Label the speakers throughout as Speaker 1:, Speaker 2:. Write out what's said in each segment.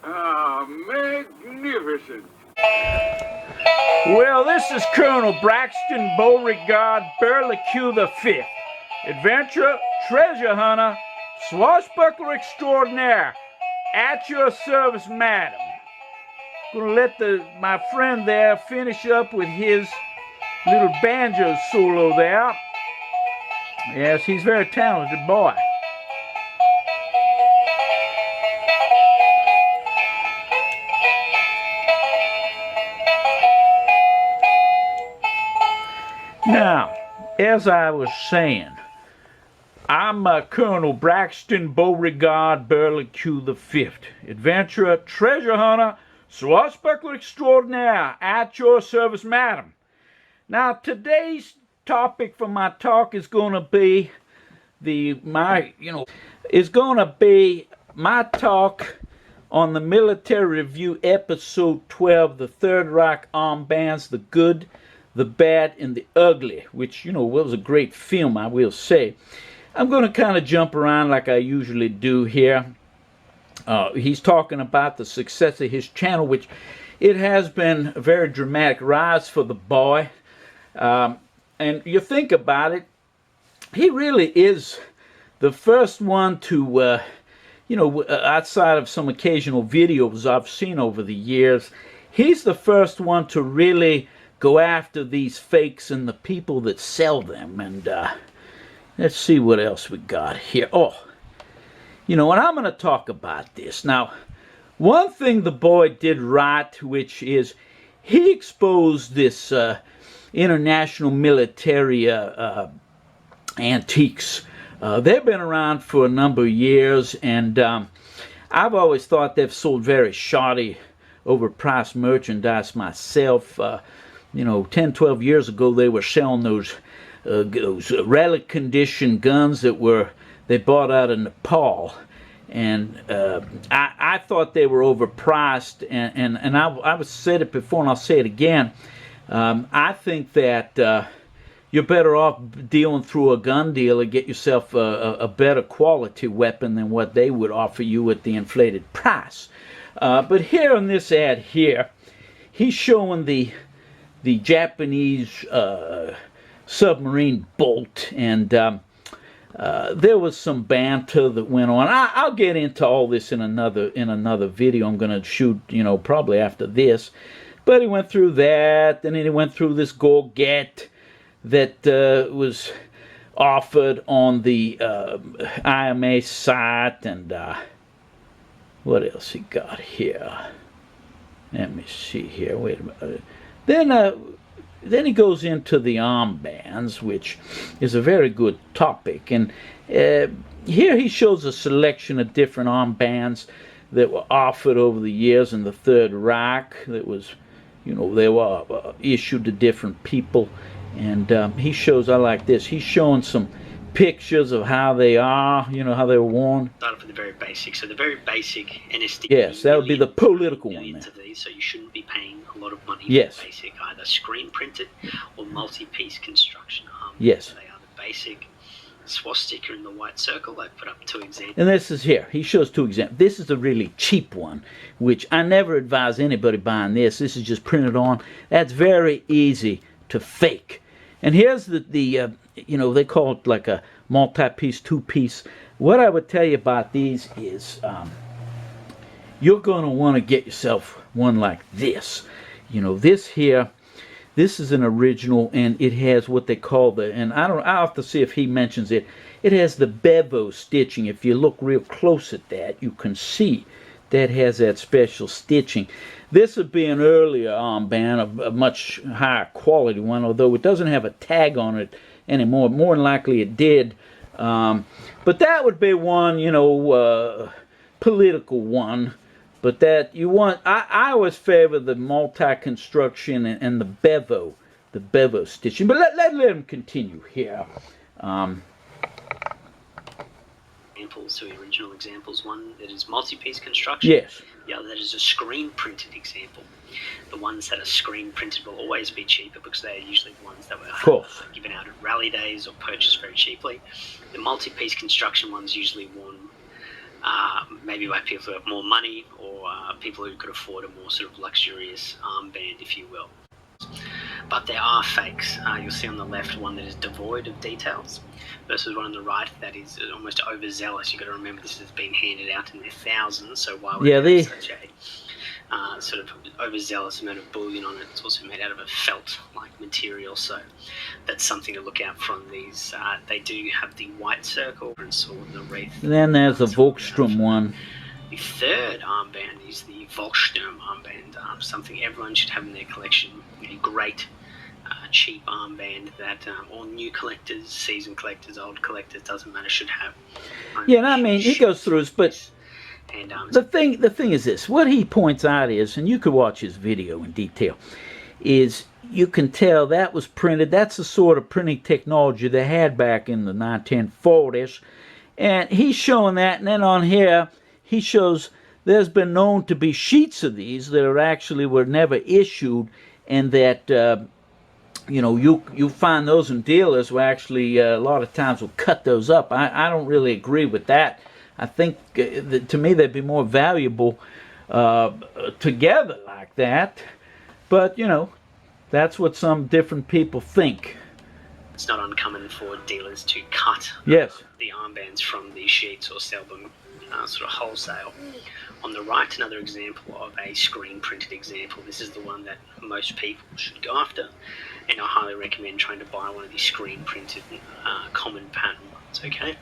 Speaker 1: Ah, magnificent.
Speaker 2: Well, this is Colonel Braxton Beauregard Burlique the Fifth, adventurer, treasure hunter, swashbuckler extraordinaire, at your service, madam. Gonna let my friend there finish up with his little banjo solo there. Yes, he's a very talented boy. Now, as I was saying, I'm Colonel Braxton Beauregard Burlique the Fifth, adventurer, treasure hunter, swashbuckler extraordinaire, at your service, madam. Now, today's topic for my talk is going to be my talk on the Military Review episode 12, the Third Reich Armbands, the Good, the Bad, and the Ugly, which, was a great film, I will say. I'm going to kind of jump around like I usually do here. He's talking about the success of his channel, which it has been a very dramatic rise for the boy. And you think about it, he really is the first one to, outside of some occasional videos I've seen over the years, he's the first one to really go after these fakes and the people that sell them. And let's see what else we got here. Oh, and I'm going to talk about this. Now, one thing the boy did right, which is he exposed this international Militaria antiques. They've been around for a number of years, and I've always thought they've sold very shoddy, overpriced merchandise myself. 10, 12 years ago, they were selling those relic condition guns that they bought out of Nepal, and I thought they were overpriced. And I've said it before, and I'll say it again. I think that you're better off dealing through a gun dealer, get yourself a better quality weapon than what they would offer you at the inflated price. But here in this ad here, he's showing the Japanese submarine bolt, and there was some banter that went on. I'll get into all this in another video I'm going to shoot, probably after this. But he went through that, and then he went through this gorget that was offered on the IMA site, and what else he got here? Let me see here. Wait a minute. Then he goes into the armbands, which is a very good topic. And here he shows a selection of different armbands that were offered over the years in the Third Reich. That was, they were issued to different people. And he shows, I like this, he's showing some pictures of how they are, how they were worn.
Speaker 3: Started from the very basic. So the very basic NSD.
Speaker 2: Yes, that would be the political one.
Speaker 3: These, so you shouldn't be paying a lot of money
Speaker 2: yes.
Speaker 3: for basic, either screen printed or multi-piece construction arms.
Speaker 2: Yes.
Speaker 3: They are the basic swastika in the white circle. I put up 2 examples.
Speaker 2: And this is here. He shows 2 examples. This is a really cheap one, which I never advise anybody buying this. This is just printed on. That's very easy to fake. And here's they call it like a multi-piece, 2-piece. What I would tell you about these is you're going to want to get yourself one like this. This here, this is an original, and it has what they call I'll have to see if he mentions it. It has the bevel stitching. If you look real close at that, you can see that has that special stitching. This would be an earlier armband, a much higher quality one, although it doesn't have a tag on it anymore. More than likely it did. But that would be one, political one. But that you want, I always favor the multi-construction and the bevel stitching. But let him continue here.
Speaker 3: Examples, 2 original examples. One that is multi-piece construction.
Speaker 2: Yes.
Speaker 3: The other that is a screen printed example. The ones that are screen printed will always be cheaper because they are usually the ones that were given out at rally days or purchased very cheaply. The multi-piece construction ones usually worn maybe by people who have more money, or people who could afford a more sort of luxurious armband, if you will. But there are fakes. You'll see on the left one that is devoid of details, versus one on the right that is almost overzealous. You've got to remember this has been handed out in their thousands, so why would it have such a sort of overzealous amount of bullion on it? It's also made out of a felt-like material, so that's something to look out from these. They do have the white circle and sword and the wreath.
Speaker 2: Then there's the Volkssturm one.
Speaker 3: The third armband is the Volkssturm armband, something everyone should have in their collection. A great cheap armband that all new collectors, seasoned collectors, old collectors, doesn't matter, should have.
Speaker 2: Yeah, and I mean, he goes through his, but
Speaker 3: and,
Speaker 2: the thing is this, what he points out is, and you could watch his video in detail, is you can tell that was printed, that's the sort of printing technology they had back in the 1940s, and he's showing that, and then on here, he shows there's been known to be sheets of these that are actually were never issued, and that you know, you find those in dealers who actually a lot of times will cut those up. I don't really agree with that. I think that to me they'd be more valuable together like that. But you know, that's what some different people think.
Speaker 3: It's not uncommon for dealers to cut
Speaker 2: the
Speaker 3: armbands from the sheets or sell them sort of wholesale. On the right, another example of a screen printed example. This is the one that most people should go after, and I highly recommend trying to buy one of these screen printed common pattern ones, okay?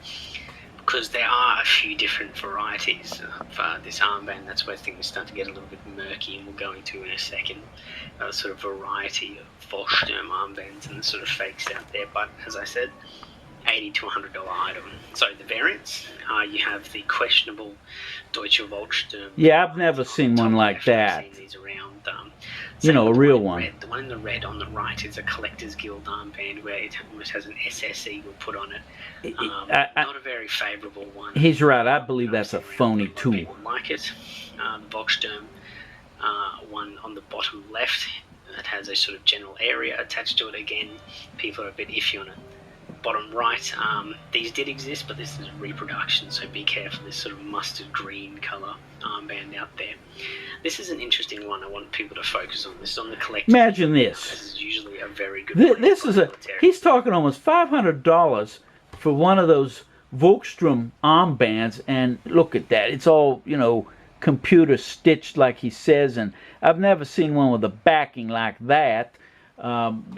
Speaker 3: Because there are a few different varieties of this armband. That's where things start to get a little bit murky, and we'll go into in a second sort of variety of Volkssturm armbands and the sort of fakes out there. But as I said, $80 to $100 item. So the variants, you have the questionable Deutsche Volkssturm.
Speaker 2: Yeah, I've never seen one like that.
Speaker 3: I've seen these around.
Speaker 2: You know, a real one.
Speaker 3: The one in the red on the right is a Collectors Guild armband where it almost has an SS eagle put on it. Not a very favourable one.
Speaker 2: He's right. I believe that's a phony too.
Speaker 3: People like it. The Volkssturm one on the bottom left, that has a sort of general area attached to it. Again, people are a bit iffy on it. Bottom right, these did exist, but this is a reproduction, so be careful. This sort of mustard green colour armband out there. This is an interesting one I want people to focus on. This is on the collector.
Speaker 2: Imagine this.
Speaker 3: This is usually a very good
Speaker 2: This is he's talking almost $500 for one of those Volkssturm armbands, and look at that. It's all, you know, computer stitched like he says, and I've never seen one with a backing like that.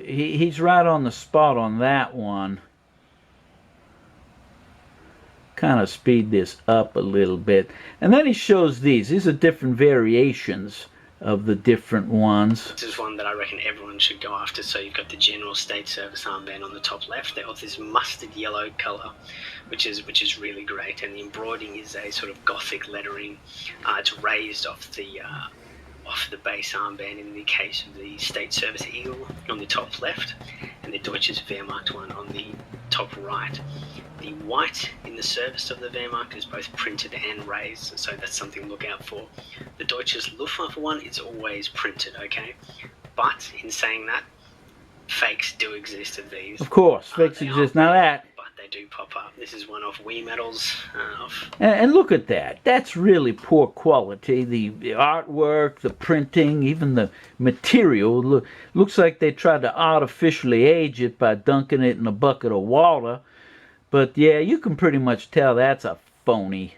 Speaker 2: He's right on the spot on that one. Kind of speed this up a little bit, and then he shows these are different variations of the different ones.
Speaker 3: This is one that I reckon everyone should go after. So you've got the General State Service armband on the top left. They're of this mustard yellow colour, which is really great, and the embroidering is a sort of Gothic lettering. It's raised off the base armband in the case of the State Service Eagle on the top left, and the Deutsches Wehrmacht one on the top right. The white in the service of the Wehrmacht is both printed and raised, so that's something to look out for. The Deutsches Luftwaffe one is always printed, okay? But in saying that, fakes do exist of these.
Speaker 2: Of course, fakes exist. Now that...
Speaker 3: But they do pop up. This is one of Wii medals.
Speaker 2: And look at that. That's really poor quality. The artwork, the printing, even the material. Looks like they tried to artificially age it by dunking it in a bucket of water. But yeah, you can pretty much tell that's a phony.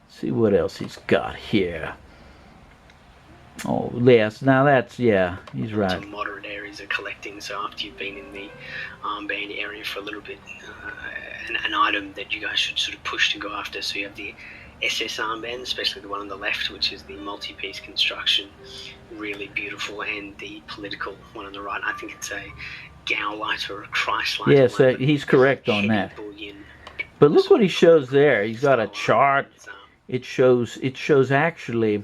Speaker 2: See what else he's got here. Oh, yes. Now that's, yeah, he's right.
Speaker 3: Some moderate areas of collecting, so after you've been in the armband area for a little bit, an item that you guys should sort of push to go after. So you have the SS armband, especially the one on the left, which is the multi-piece construction, really beautiful, and the political one on the right. I think it's a Gauleiter or a Chrysler.
Speaker 2: Yes, he's correct on that. But look what he shows there. He's got a chart. It shows actually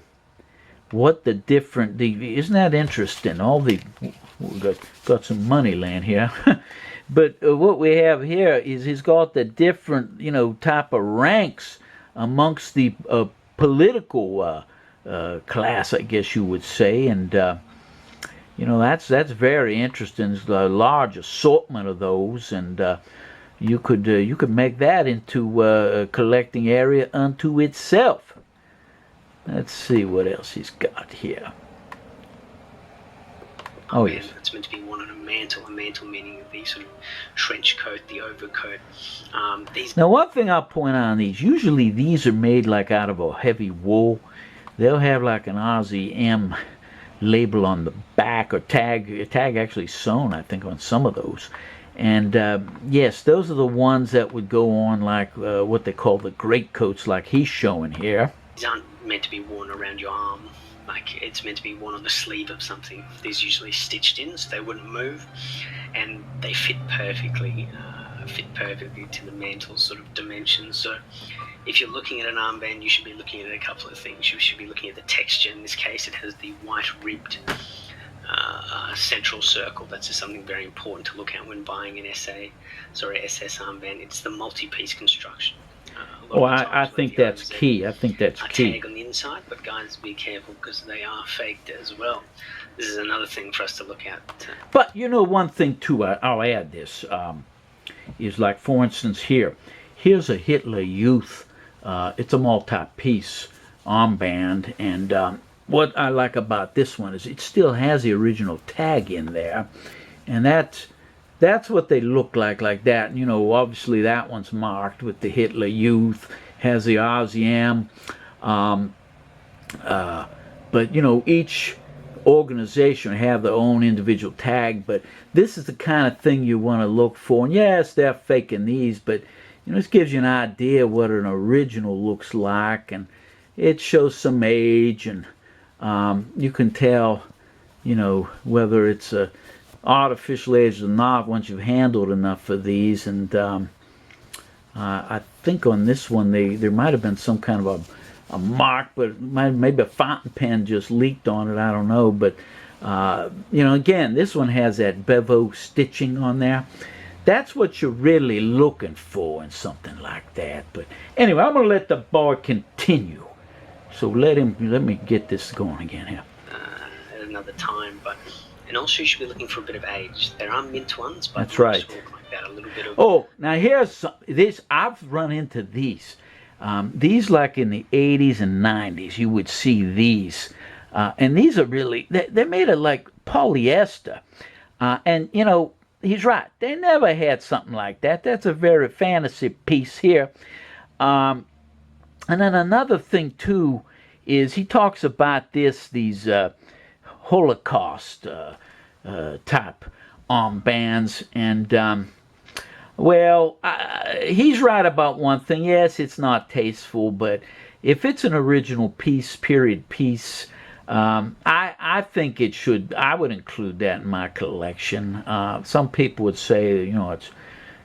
Speaker 2: what the different, isn't that interesting? All the, we got some money laying here. But what we have here is he's got the different, you know, type of ranks amongst the political class, I guess you would say. And you know, that's very interesting. There's a large assortment of those, and you could make that into a collecting area unto itself. Let's see what else he's got here. Oh yes.
Speaker 3: It's meant to be worn on a mantle meaning the sort of trench coat, the overcoat.
Speaker 2: Now one thing I'll point out on these, usually these are made like out of a heavy wool. They'll have like an RZM label on the back, or tag actually sewn, I think, on some of those. And yes, those are the ones that would go on like what they call the greatcoats, like he's showing here.
Speaker 3: These aren't meant to be worn around your arm. Like, it's meant to be worn on the sleeve of something. These usually stitched in so they wouldn't move, and they fit perfectly to the mantle sort of dimensions. So if you're looking at an armband, you should be looking at a couple of things. You should be looking at the texture. In this case, it has the white ribbed central circle. That's just something very important to look at when buying an SS armband. It's the multi-piece construction.
Speaker 2: Oh, I think that's key. I think that's key.
Speaker 3: Tag on the inside, but guys, be careful because they are faked as well. This is another thing for us to look at.
Speaker 2: But you know, one thing too, I'll add this, is like, for instance, here's a Hitler Youth. It's a multi-piece armband, and what I like about this one is it still has the original tag in there, and that's what they look like that. You know, obviously that one's marked with the Hitler Youth, has the RZM, but you know, each organization have their own individual tag. But this is the kind of thing you want to look for. And yes, they're faking these, but you know, this gives you an idea what an original looks like, and it shows some age, and you can tell, you know, whether it's a artificial age or not once you've handled enough of these. And I think on this one there might have been some kind of a mark, but maybe a fountain pen just leaked on it, I don't know. But you know, again, this one has that bevel stitching on there. That's what you're really looking for in something like that. But anyway, I'm gonna let the boy continue, so let me get this going again here.
Speaker 3: At another time, but and also you should be looking for a bit of age. There are mint ones, but
Speaker 2: that's right.
Speaker 3: Look like that, a little bit of...
Speaker 2: Oh, now here's this. I've run into these. These, like in the 80s and 90s, you would see these, and these are really, they're made of like polyester, and you know, he's right. They never had something like that. That's a very fantasy piece here. And then another thing too is he talks about these Holocaust type armbands, and well, he's right about one thing. Yes, it's not tasteful, but if it's an original piece, period piece, I think it should. I would include that in my collection. Some people would say, you know, it's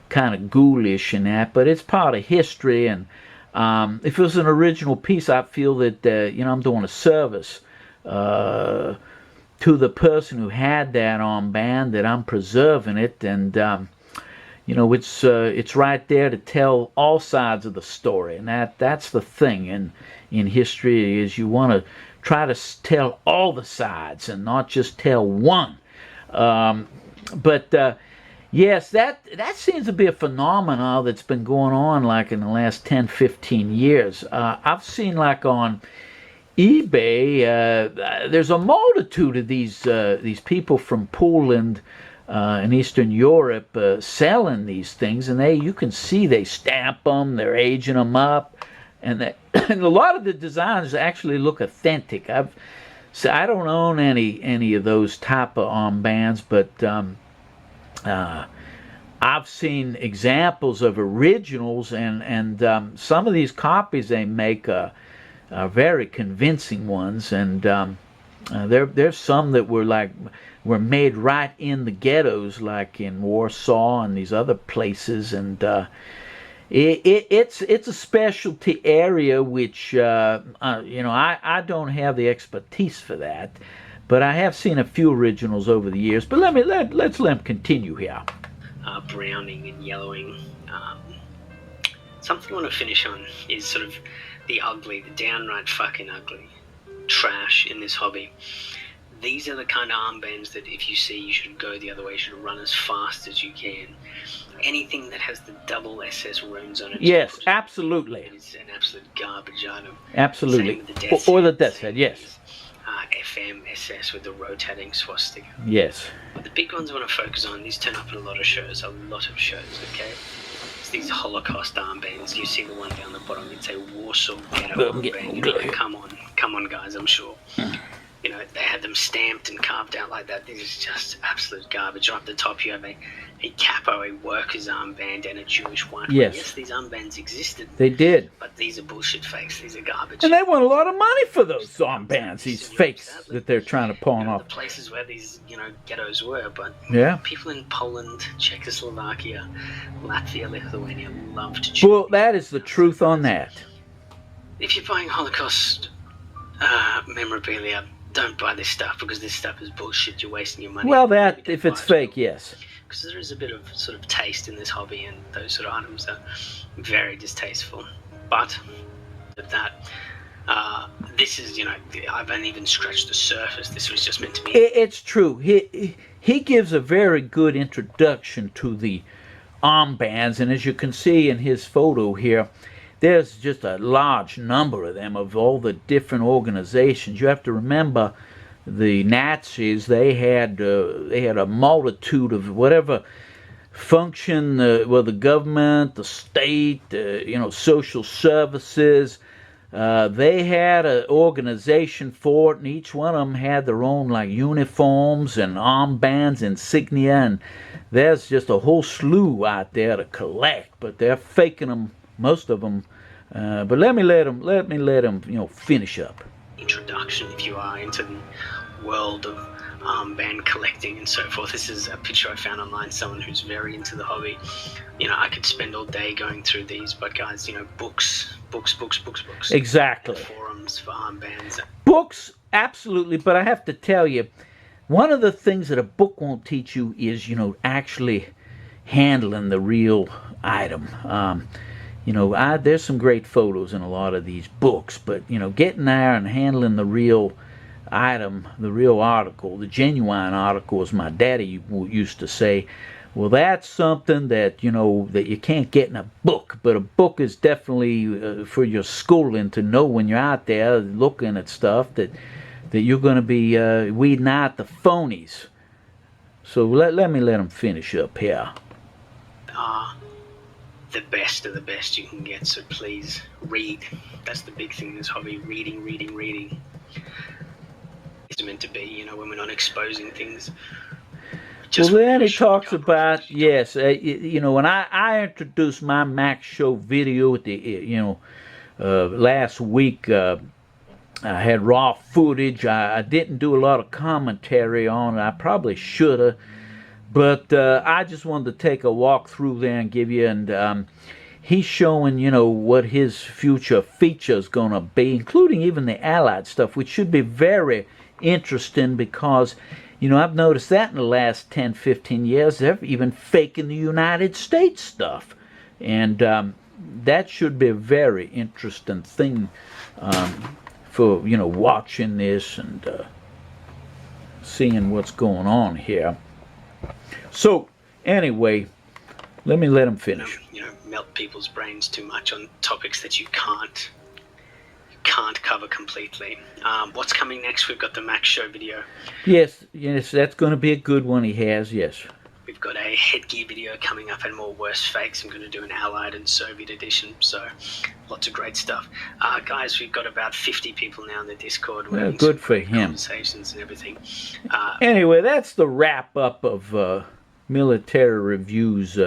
Speaker 2: kind of ghoulish and that, but it's part of history. And if it was an original piece, I feel that you know, I'm doing a service to the person who had that armband, that I'm preserving it, and you know, it's right there to tell all sides of the story, and that's the thing in history, is you want to try to tell all the sides and not just tell one. But yes, that seems to be a phenomenon that's been going on like in the last 10-15 years. I've seen, like on eBay, there's a multitude of these people from Poland in Eastern Europe selling these things, and you can see they stamp them, they're aging them up, and and a lot of the designs actually look authentic. I don't own any of those type of armbands, but I've seen examples of originals, and some of these copies they make are very convincing ones, and there's some that were made right in the ghettos, like in Warsaw and these other places, and it's a specialty area which you know, I don't have the expertise for that, but I have seen a few originals over the years. But let's let him continue here.
Speaker 3: Browning and yellowing. Something I want to finish on is sort of the ugly, the downright fucking ugly trash in this hobby. these are the kind of armbands that if you see, you should go the other way. You should run as fast as you can. Anything that has the double SS runes on it.
Speaker 2: Yes, absolutely.
Speaker 3: It is an absolute garbage item.
Speaker 2: Absolutely.
Speaker 3: Same with the death's
Speaker 2: Or the
Speaker 3: head,
Speaker 2: death's
Speaker 3: same
Speaker 2: head, yes.
Speaker 3: with, FM, SS with the rotating swastika.
Speaker 2: Yes.
Speaker 3: But the big ones I want to focus on, these turn up at a lot of shows, okay? It's these Holocaust armbands. You see the one down the bottom, it's a Warsaw ghetto armband. You're like, come on guys, I'm sure. You know, they had them stamped and carved out like that. This is just absolute garbage. Right up the top, you have a capo, a workers' armband, and a Jewish one.
Speaker 2: Yes.
Speaker 3: Yes, these armbands existed.
Speaker 2: They did.
Speaker 3: But these are bullshit fakes. These are garbage.
Speaker 2: And they want a lot of money for those armbands, these fakes that they're trying to pawn off.
Speaker 3: The places where these, ghettos were, but people in Poland, Czechoslovakia, Latvia, Lithuania loved to choose.
Speaker 2: Well, that is the truth on that.
Speaker 3: If you're buying Holocaust memorabilia, don't buy this stuff, because this stuff is bullshit. You're wasting your money.
Speaker 2: Well, that, if it's fake, yes.
Speaker 3: Because there is a bit of sort of taste in this hobby, and those sort of items are very distasteful. But at that, this is, I haven't even scratched the surface. This was just meant to be.
Speaker 2: It's true. He gives a very good introduction to the armbands, and as you can see in his photo here, there's just a large number of them, of all the different organizations. You have to remember, the Nazis, they had a multitude of whatever function, the government, the state, social services. They had an organization for it, and each one of them had their own uniforms and armbands, insignia, and there's just a whole slew out there to collect. But they're faking them, most of them. But let me let him finish up.
Speaker 3: Introduction, if you are into the world of armband collecting and so forth. This is a picture I found online, someone who's very into the hobby. I could spend all day going through these, but guys, books.
Speaker 2: Exactly.
Speaker 3: Forums for armbands.
Speaker 2: Books, absolutely, but I have to tell you, one of the things that a book won't teach you is, actually handling the real item. There's some great photos in a lot of these books, but, getting there and handling the real item, the real article, the genuine article, as my daddy used to say, well, that's something that, that you can't get in a book. But a book is definitely for your schooling, to know when you're out there looking at stuff that you're going to be weeding out the phonies. So let me let him finish up here.
Speaker 3: The best of the best you can get, so please read. That's the big thing in this hobby, reading. It's meant to be, when we're not exposing things.
Speaker 2: Well, then he talks about, yes, when I introduced my Max Show video at the, last week, I had raw footage. I didn't do a lot of commentary on it. I probably should have. But I just wanted to take a walk through there and give you, and he's showing, what his future feature is going to be, including even the Allied stuff, which should be very interesting because, I've noticed that in the last 10, 15 years, they're even faking the United States stuff. And that should be a very interesting thing for, watching this and seeing what's going on here. So, anyway, let him finish.
Speaker 3: Melt people's brains too much on topics that you can't cover completely. What's coming next? We've got the Max Show video.
Speaker 2: Yes, that's going to be a good one he has, yes.
Speaker 3: We've got a headgear video coming up and more worse fakes. I'm going to do an Allied and Soviet edition, so lots of great stuff. Guys, we've got about 50 people now in the Discord.
Speaker 2: Well, good for him.
Speaker 3: Conversations and everything.
Speaker 2: Anyway, that's the wrap-up of Military Review's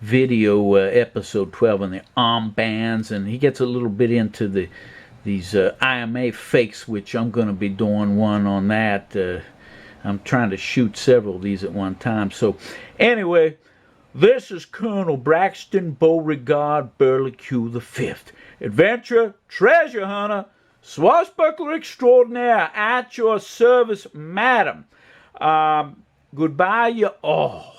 Speaker 2: video, episode 12 on the armbands, and he gets a little bit into these IMA fakes, which I'm going to be doing one on that. I'm trying to shoot several of these at one time. So, anyway, this is Colonel Braxton Beauregard Burlique the Fifth, adventurer, treasure hunter, swashbuckler extraordinaire, at your service, madam. Goodbye, you all.